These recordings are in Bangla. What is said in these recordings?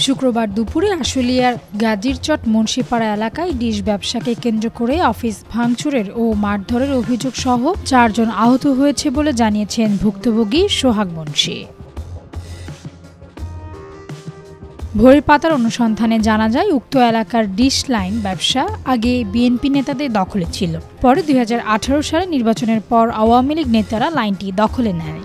শুক্রবার দুপুরে আশুলিয়ার গাজীরচট মুন্সিপাড়া এলাকায় ডিশ ব্যবসাকে কেন্দ্র করে অফিস ভাঙচুরের ও মারধরের অভিযোগ সহ ৪ জন আহত হয়েছে বলে জানিয়েছেন ভুক্তভোগী সোহাগ মুন্সি। ভোরের পাতার অনুসন্ধানে জানা যায়, উক্ত এলাকার ডিশ লাইন ব্যবসা আগে বিএনপি নেতাদের দখলে ছিল। পরে ২০১৮ সালে নির্বাচনের পর আওয়ামী লীগ নেতারা লাইনটি দখলে নেয়।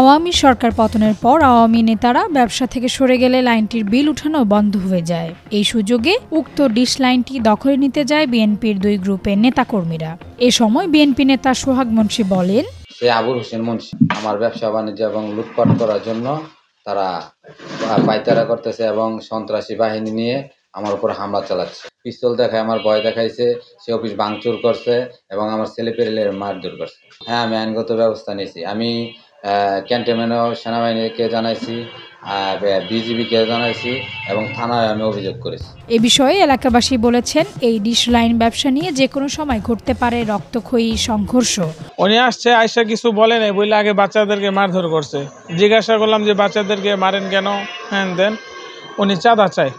আওয়ামী সরকার পতনের পর আওয়ামী নেতারা ব্যবসা থেকে সরে গেলে লাইনটির বিল উঠানো বন্ধ হয়ে যায়। এই সুযোগে উক্ত ডিশ লাইনটি দখলে নিতে যায় বিএনপির ২ গ্রুপের নেতাকর্মীরা। এ সময় বিএনপি নেতা সোহাগ মুন্সি বলেন, আবুল হোসেন মুন্সি আমার ব্যবসা বাণিজ্য এবং লুটপাট করার জন্য তারা পাইতারা করতেছে এবং সন্ত্রাসী বাহিনী নিয়ে আমার উপর হামলা চালাচ্ছে। পিস্তল দেখায়, আমার ভয় দেখাইছে, সে অফিস ভাঙচুর করছে এবং আমার ছেলেপেলের মারধর করছে। হ্যাঁ, আমি আইনগত ব্যবস্থা নিয়েছি। আমি ক্যান্টনমেন্টও সেনাবাহিনীকে জানাইছি, বিজিবিকে জানাইছি এবং থানায় আমি অভিযোগ করেছি। এ বিষয়ে এলাকাবাসী বলেছেন, এই ডিশ লাইন ব্যবসা নিয়ে যে কোনো সময় ঘটতে পারে রক্তক্ষয়ী সংঘর্ষ। উনি আসছে, আয়সা কিছু বলে নাই বলে আগে বাচ্চাদেরকে মারধর করছে। জিজ্ঞাসা করলাম যে বাচ্চাদেরকে মারেন কেন, হ্যাঁ দেন। উনি চাঁদা চায়,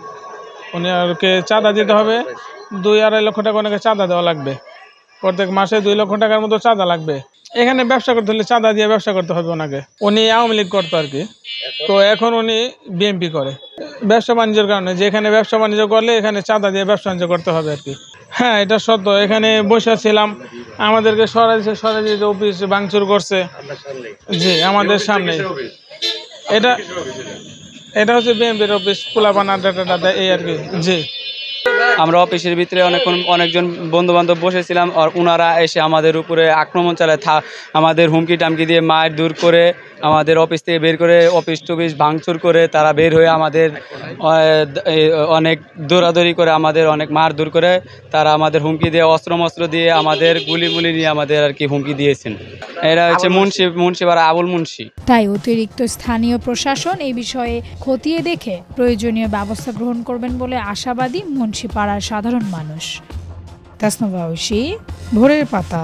উনি ওকে চাঁদা দিতে হবে। ২-২.৫ লক্ষ টাকা ওনাকে চাঁদা দেওয়া লাগবে। প্রত্যেক মাসে ২ লক্ষ টাকার মতো চাঁদা লাগবে। এখানে ব্যবসা করতে হলে চাঁদা দিয়ে ব্যবসা করতে হবে ওনাকে। উনি আওয়ামী লীগ করতো আর কি, তো এখন উনি বিএনপি করে। ব্যবসা বাণিজ্যের কারণে, যে এখানে ব্যবসা বাণিজ্য করলে এখানে চাঁদা দিয়ে ব্যবসা বাণিজ্য করতে হবে আর কি। হ্যাঁ, এটা সত্য। এখানে বসেছিলাম, আমাদেরকে সরাসরি অফিস ভাঙচুর করছে। জি, আমাদের সামনে। এটা হচ্ছে বিএনপির অফিস, পোলাপান আড্ডা এই আর কি। জি, আমরা অফিসের ভিতরে অনেকজন বন্ধু বান্ধব বসেছিলাম, আর ওনারা এসে আমাদের উপরে আক্রমণ চালায়, আমাদের হুমকি টামকি দিয়ে মার দূর করে আমাদের অফিস থেকে বের করে অফিস টফিস ভাঙচুর করে তারা বের হয়ে আমাদের অনেক দৌড়াদৌড়ি করে আমাদের অনেক মার দূর করে তারা আমাদের হুমকি দিয়ে অস্ত্র দিয়ে আমাদের গুলি নিয়ে আমাদের আর কি হুমকি দিয়েছেন। এরা হচ্ছে মুন্সিপাড়া আবুল মুন্সি। তাই অতিরিক্ত স্থানীয় প্রশাসন এই বিষয়ে খতিয়ে দেখে প্রয়োজনীয় ব্যবস্থা গ্রহণ করবেন বলে আশাবাদী মুন্সিপাড়ার সাধারণ মানুষ। তাসনুভা ঐশী, ভোরের পাতা।